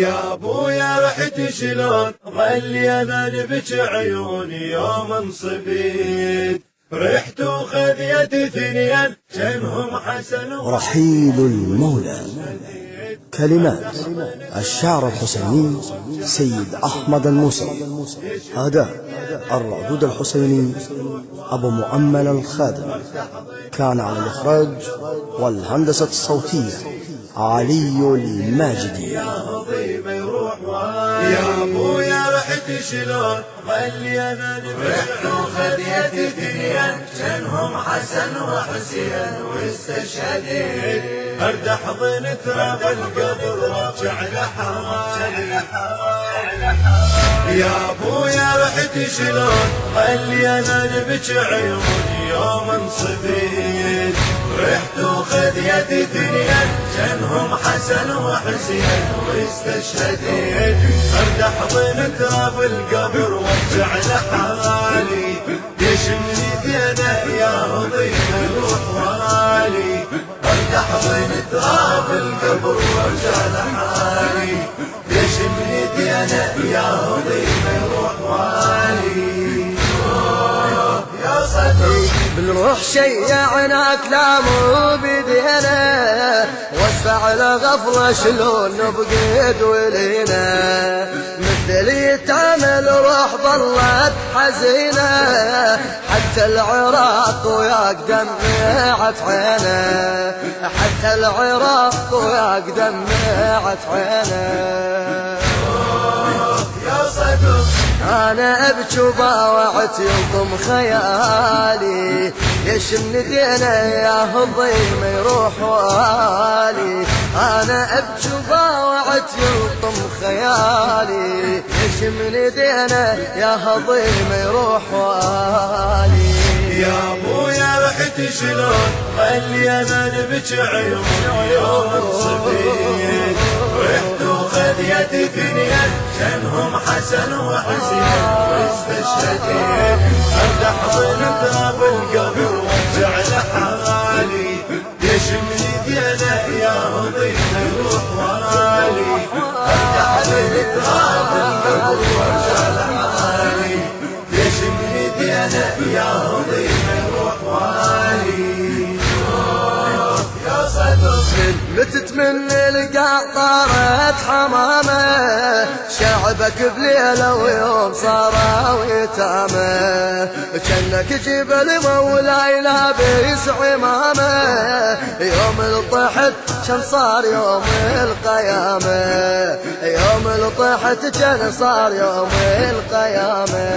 يا ابويا رحت شلون ظل يذنبك عيوني يوم انصبيت، رحت وخذيت ثنين كانهم حسن رحيل المولى. كلمات الشاعر الحسيني سيد أحمد الموسوي. أداء الرعدود الحسيني أبو مؤمل الخادم. كان على الإخراج والهندسة الصوتية علي الماجدي. يا ابويا رحت شلون ظل يذنبك، رحت وخذيت ثنين كانهم حسن وحسين واستشهديت، ارد احضن تراب القبر وارجع لحالي. يا ابويا رحت شلون ظل يذنبك عيوني يوم انصبيت، رحت وخذيت ثنين كانهم حسن وحسين واستشهديت، ارد احضن تراب القبر وارجع لحالي، يشمني دينه يا ضيف روح والي، ارد احضن تراب القبر وارجع لحالي، يشمني دينه يا ضيف روح والي. يا صديق بنروح شيعنا كلامه بدينا، واسفع لغفلة شلون نبقيد ولينا، مثل يتعمل روح ظلت حزينة، حتى العراق وياك دمعت عينه، حتى العراق وياك دمعت عينه. يا صديق أنا أبكي وباوعت يلطم خيالي، ليش من دينا يا هضيم يروح والي، أنا أبكي وباوعت يلطم خيالي، ليش من دينا يا هضيم يروح والي. يا ابويا رحت شلون ظل يذنبك عيوني يوم انصبيت، رحت وخذيت ثنين كانهم حسن وحسين واستشهديت، ارد احضن تراب القبر وارجع لحالي، يشمني دينه يا ضيف روح والي، ارد احضن تراب القبر وارجع لحالي، يشمني دينه يا ضيف روح والي. يا صدق متت من القاع طارت حمامه، شعبك بليله ويوم صاروا يتامه، جنك جبل مولاي لابس عمامه، يوم الطحت كان صار يوم القيامه، يوم الطحت كان صار يوم القيامه.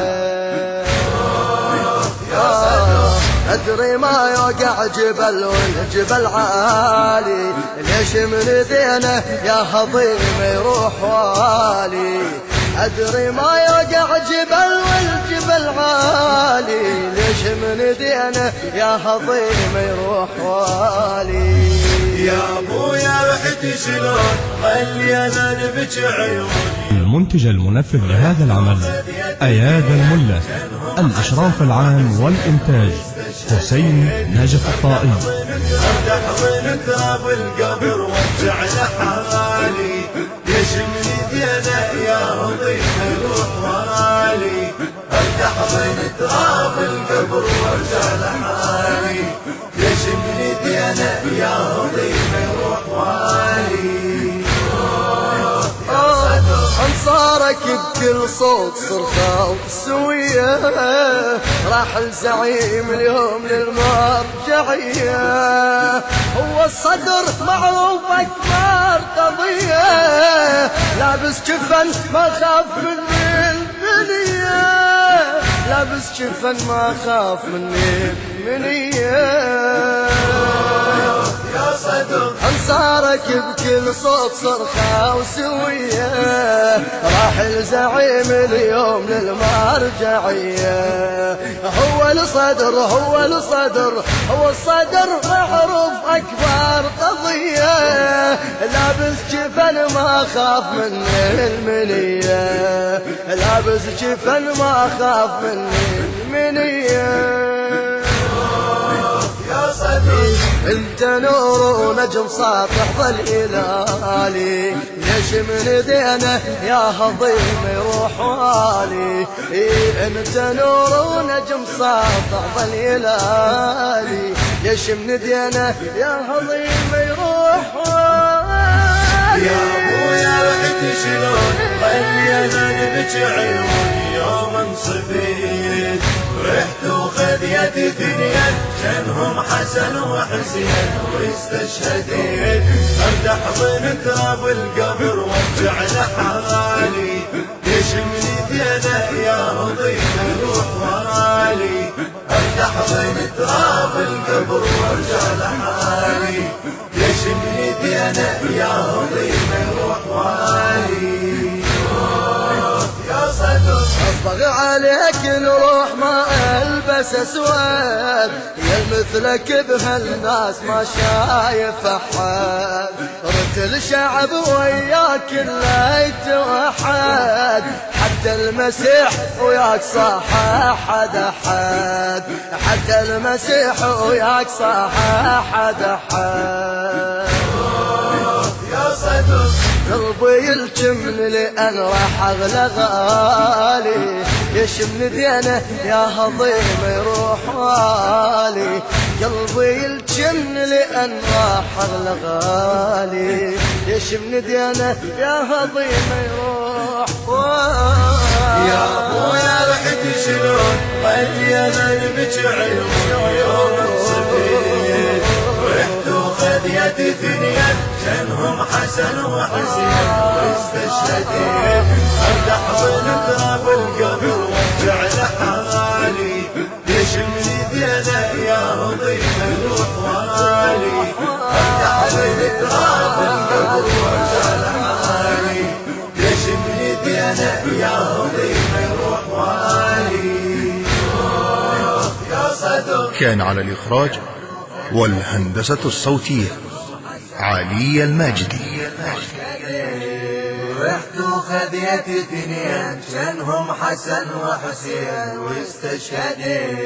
أدري ما يوقع جبل والجبل عالي، ليش من دينه يا هضيم يروح والي، أدري ما يوقع جبل والجبل عالي، ليش من دينه يا هضيم يروح والي. يا ابويا رحت شلون ظل يذنبك عيوني. المنتج المنفذ لهذا العمل أياد الملا. الإشراف العام والإنتاج حسين نجف الطائي. ارد احضن تراب القبر وارجع لحالي، يشمني دينه يا ضيف روح والي، ارد احضن تراب القبر وارجع لحالي، يشمني دينه يا ضيف روح والي. انصارك بكل صوت صرخة وسوية، راح الزعيم اليوم للمرجعية، هو الصدر معروف أكبر قضية، لابس جفن ما خاف من المنية، لابس جفن ما خاف من المنية. انصارك بكل صوت صرخة وسوية، راح الزعيم اليوم للمرجعية، هو الصدر هو الصدر هو الصدر معروف أكبر قضية، لابس جفن ما خاف من المنية، لابس جفن ما خاف من المنية. يا صديق انت نور ونجم ساطع ظل هلالي، ليش من دينه يا هضيم يروح والي. انت نور ونجم ساطع ظل هلالي، ليش من دينه يا هضيم يروح والي. يا ابويا رحت شلون خلينا نبكي عيوني يوم انصفيت، رحت وخذيت اثنين كانهم حسن وحسين واستشهديت، ارد احضن تراب القبر وارجع لحالي، ليش من دينه يا هضيم يروح والي. ارد احضن تراب القبر وارجع لحالي، ليش من دينه يا هضيم يروح والي. يا صدر اصبغ عليك نروح ما البس اسود، يا مثلك بهالناس ما شايف احد، رد الشعب وياك لا يتوحد، حتى المسيح وياك صاح احد احد، حتى المسيح وياك صاح احد احد. يا صدر قلبي يلجمن لأن راح أغلى غالي، ليش من دينه يا هضيم يروح والي. قلبي يلجمن لأن راح أغلى غالي، ليش من دينه يا هضيم يروح والي. يا ابويا رحت شلون خلينا نبكي عيوني يوم انصفيت، رحت وخذيت اثنين كانهم حسن وحسين واستشهديت، ارد احضن تراب القبر وارجع لحالي، ليش من دينه يا هضيم يروح والي. ارد احضن تراب القبر وارجع لحالي، ليش من دينه يا هضيم يروح والي. يا صدر كان على الإخراج والهندسة الصوتية علي الماجدي. رحت وخذيت اثنين كانهم حسن وحسين واستشهديت.